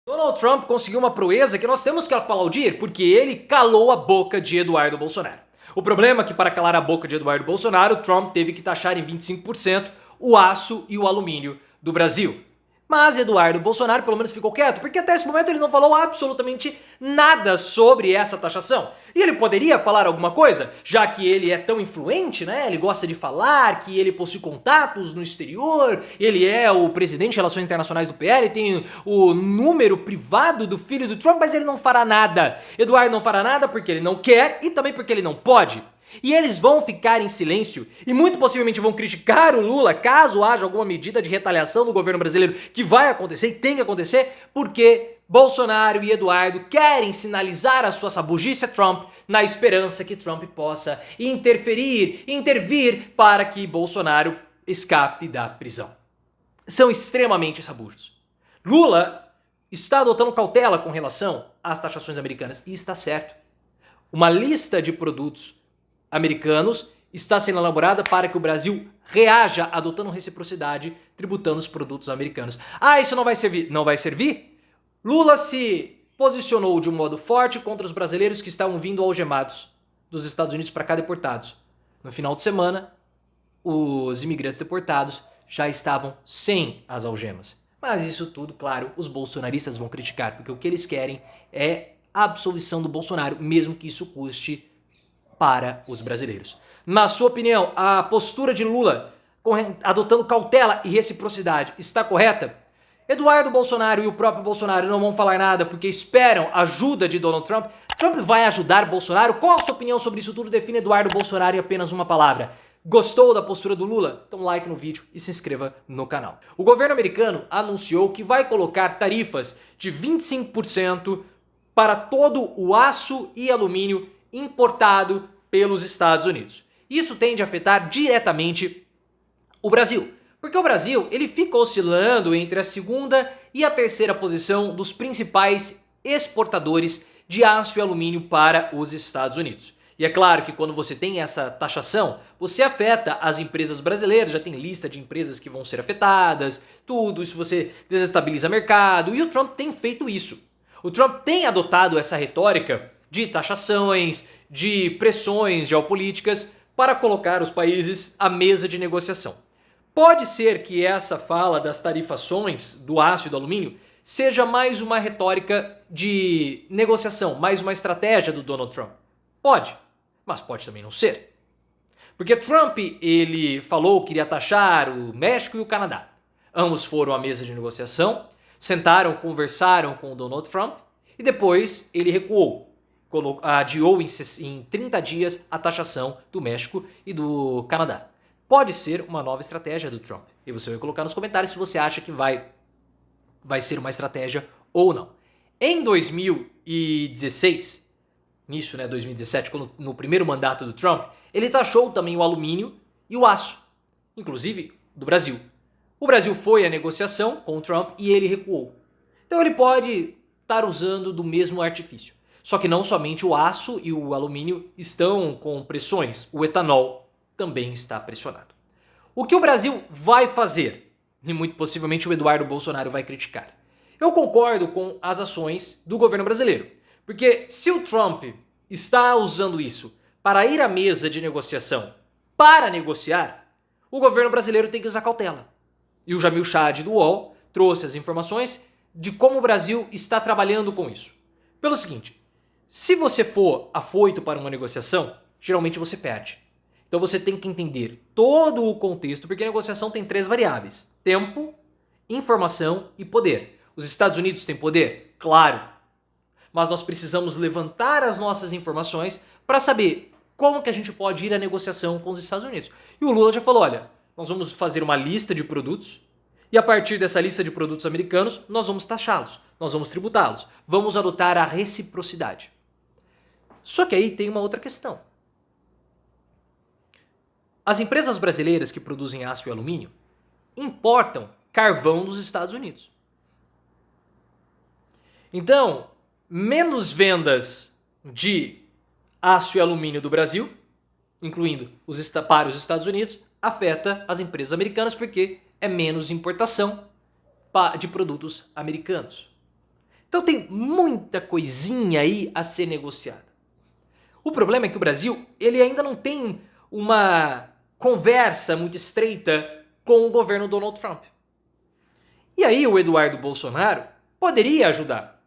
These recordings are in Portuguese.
Donald Trump conseguiu uma proeza que nós temos que aplaudir porque ele calou a boca de Eduardo Bolsonaro. O problema é que para calar a boca de Eduardo Bolsonaro, Trump teve que taxar em 25% o aço e o alumínio do Brasil. Mas Eduardo Bolsonaro pelo menos ficou quieto, porque até esse momento ele não falou absolutamente nada sobre essa taxação. E ele poderia falar alguma coisa, já que ele é tão influente, né? Ele gosta de falar que ele possui contatos no exterior, ele é o presidente de Relações Internacionais do PL, tem o número privado do filho do Trump, mas ele não fará nada. Eduardo não fará nada porque ele não quer e também porque ele não pode. E eles vão ficar em silêncio e muito possivelmente vão criticar o Lula caso haja alguma medida de retaliação do governo brasileiro, que vai acontecer e tem que acontecer, porque Bolsonaro e Eduardo querem sinalizar a sua sabugice a Trump na esperança que Trump possa intervir para que Bolsonaro escape da prisão. São extremamente sabujos. Lula está adotando cautela com relação às taxações americanas e está certo. Uma lista de produtos americanos está sendo elaborada para que o Brasil reaja adotando reciprocidade, tributando os produtos americanos. Ah, isso não vai servir? Não vai servir? Lula se posicionou de um modo forte contra os brasileiros que estavam vindo algemados dos Estados Unidos para cá deportados. No final de semana, os imigrantes deportados já estavam sem as algemas. Mas isso tudo, claro, os bolsonaristas vão criticar, porque o que eles querem é a absolvição do Bolsonaro, mesmo que isso custe para os brasileiros. Na sua opinião, a postura de Lula adotando cautela e reciprocidade está correta? Eduardo Bolsonaro e o próprio Bolsonaro não vão falar nada porque esperam ajuda de Donald Trump. Trump vai ajudar Bolsonaro? Qual a sua opinião sobre isso tudo? Define Eduardo Bolsonaro em apenas uma palavra. Gostou da postura do Lula? Então like no vídeo e se inscreva no canal. O governo americano anunciou que vai colocar tarifas de 25% para todo o aço e alumínio importado pelos Estados Unidos. Isso tende a afetar diretamente o Brasil, porque o Brasil ele fica oscilando entre a segunda e a terceira posição dos principais exportadores de aço e alumínio para os Estados Unidos. E é claro que quando você tem essa taxação, você afeta as empresas brasileiras, já tem lista de empresas que vão ser afetadas, tudo, isso você desestabiliza o mercado, e o Trump tem feito isso. O Trump tem adotado essa retórica de taxações, de pressões geopolíticas para colocar os países à mesa de negociação. Pode ser que essa fala das tarifações do aço e do alumínio seja mais uma retórica de negociação, mais uma estratégia do Donald Trump. Pode, mas pode também não ser. Porque Trump, ele falou que iria taxar o México e o Canadá. Ambos foram à mesa de negociação, sentaram, conversaram com o Donald Trump e depois ele recuou. Adiou em 30 dias a taxação do México e do Canadá. Pode ser uma nova estratégia do Trump. E você vai colocar nos comentários se você acha que vai ser uma estratégia ou não. Em 2016, 2017, no primeiro mandato do Trump, ele taxou também o alumínio e o aço, inclusive do Brasil. O Brasil foi à negociação com o Trump e ele recuou. Então ele pode estar usando do mesmo artifício. Só que não somente o aço e o alumínio estão com pressões, o etanol também está pressionado. O que o Brasil vai fazer? E muito possivelmente o Eduardo Bolsonaro vai criticar. Eu concordo com as ações do governo brasileiro. Porque se o Trump está usando isso para ir à mesa de negociação para negociar, o governo brasileiro tem que usar cautela. E o Jamil Chad do UOL trouxe as informações de como o Brasil está trabalhando com isso. Pelo seguinte, se você for afoito para uma negociação, geralmente você perde. Então você tem que entender todo o contexto, porque a negociação tem 3 variáveis: tempo, informação e poder. Os Estados Unidos têm poder? Claro. Mas nós precisamos levantar as nossas informações para saber como que a gente pode ir à negociação com os Estados Unidos. E o Lula já falou, olha, nós vamos fazer uma lista de produtos e a partir dessa lista de produtos americanos, nós vamos taxá-los, nós vamos tributá-los, vamos adotar a reciprocidade. Só que aí tem uma outra questão. As empresas brasileiras que produzem aço e alumínio importam carvão dos Estados Unidos. Então, menos vendas de aço e alumínio do Brasil, incluindo para os Estados Unidos, afeta as empresas americanas porque é menos importação de produtos americanos. Então tem muita coisinha aí a ser negociada. O problema é que o Brasil ele ainda não tem uma conversa muito estreita com o governo Donald Trump. E aí o Eduardo Bolsonaro poderia ajudar,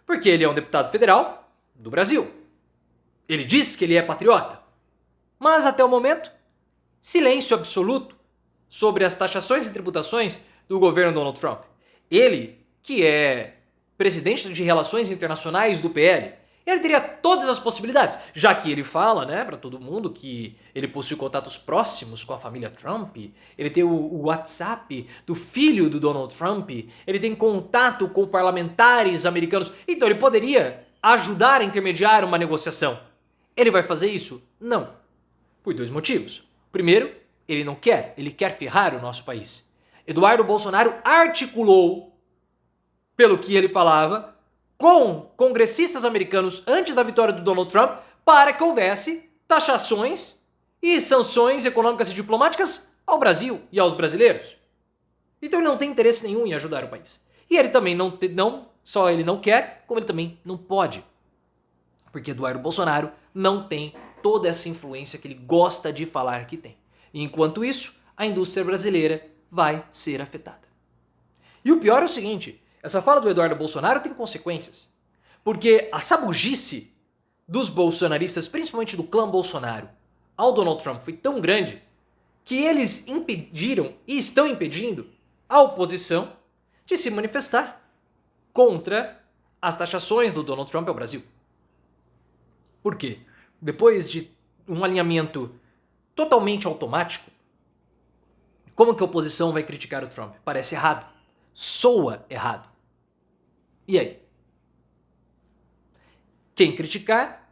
porque ele é um deputado federal do Brasil. Ele diz que ele é patriota, mas até o momento, silêncio absoluto sobre as taxações e tributações do governo Donald Trump. Ele, que é presidente de Relações Internacionais do PL, ele teria todas as possibilidades, já que ele fala, né, para todo mundo que ele possui contatos próximos com a família Trump, ele tem o WhatsApp do filho do Donald Trump, ele tem contato com parlamentares americanos, então ele poderia ajudar a intermediar uma negociação. Ele vai fazer isso? Não. Por dois motivos. Primeiro, ele não quer, ele quer ferrar o nosso país. Eduardo Bolsonaro articulou, pelo que ele falava, com congressistas americanos antes da vitória do Donald Trump para que houvesse taxações e sanções econômicas e diplomáticas ao Brasil e aos brasileiros. Então ele não tem interesse nenhum em ajudar o país. E ele também não só ele não quer, como ele também não pode. Porque Eduardo Bolsonaro não tem toda essa influência que ele gosta de falar que tem. E enquanto isso, a indústria brasileira vai ser afetada. E o pior é o seguinte, essa fala do Eduardo Bolsonaro tem consequências. Porque a sabugice dos bolsonaristas, principalmente do clã Bolsonaro, ao Donald Trump foi tão grande que eles impediram e estão impedindo a oposição de se manifestar contra as taxações do Donald Trump ao Brasil. Por quê? Depois de um alinhamento totalmente automático, como que a oposição vai criticar o Trump? Parece errado. Soa errado. E aí? Quem criticar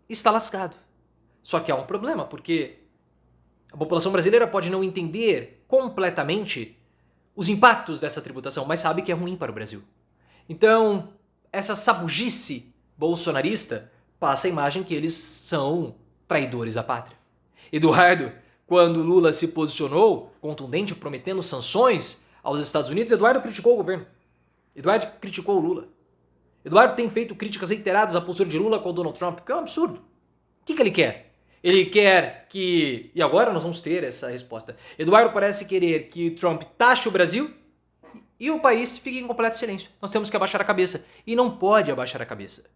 está lascado. Só que há um problema, porque a população brasileira pode não entender completamente os impactos dessa tributação, mas sabe que é ruim para o Brasil. Então, essa sabugice bolsonarista passa a imagem que eles são traidores à pátria. Eduardo, quando Lula se posicionou contundente prometendo sanções aos Estados Unidos, Eduardo criticou o governo. Eduardo criticou o Lula. Eduardo tem feito críticas reiteradas à postura de Lula com o Donald Trump, que é um absurdo. O que ele quer? Ele quer que... E agora nós vamos ter essa resposta. Eduardo parece querer que Trump taxe o Brasil e o país fique em completo silêncio. Nós temos que abaixar a cabeça. E não pode abaixar a cabeça.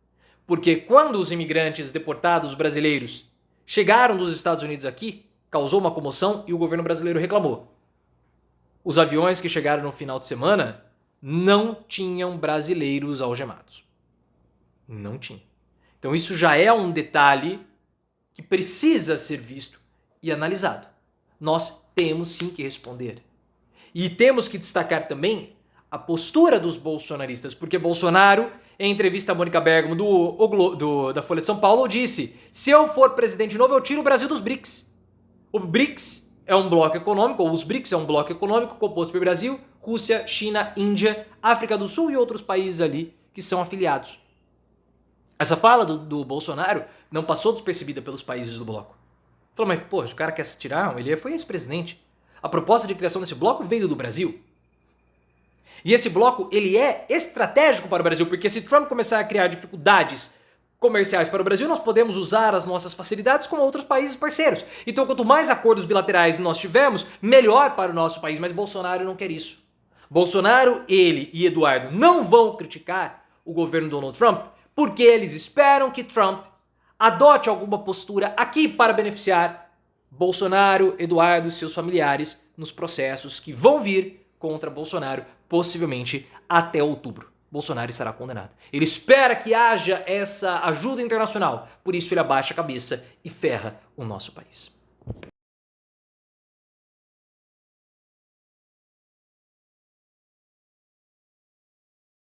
Porque quando os imigrantes deportados brasileiros chegaram dos Estados Unidos aqui, causou uma comoção e o governo brasileiro reclamou. Os aviões que chegaram no final de semana não tinham brasileiros algemados. Não tinha. Então isso já é um detalhe que precisa ser visto e analisado. Nós temos sim que responder. E temos que destacar também a postura dos bolsonaristas, porque Bolsonaro, em entrevista a Mônica Bergamo da Folha de São Paulo, disse: se eu for presidente de novo, eu tiro o Brasil dos BRICS. O BRICS é um bloco econômico, ou os BRICS é um bloco econômico composto por Brasil, Rússia, China, Índia, África do Sul e outros países ali que são afiliados. Essa fala do Bolsonaro não passou despercebida pelos países do bloco. Falou, mas pô, o cara quer se tirar? Ele foi ex-presidente. A proposta de criação desse bloco veio do Brasil. E esse bloco, ele é estratégico para o Brasil, porque se Trump começar a criar dificuldades comerciais para o Brasil, nós podemos usar as nossas facilidades com outros países parceiros. Então, quanto mais acordos bilaterais nós tivermos, melhor para o nosso país. Mas Bolsonaro não quer isso. Bolsonaro, ele e Eduardo não vão criticar o governo Donald Trump porque eles esperam que Trump adote alguma postura aqui para beneficiar Bolsonaro, Eduardo e seus familiares nos processos que vão vir contra Bolsonaro, possivelmente até outubro. Bolsonaro estará condenado. Ele espera que haja essa ajuda internacional, por isso ele abaixa a cabeça e ferra o nosso país.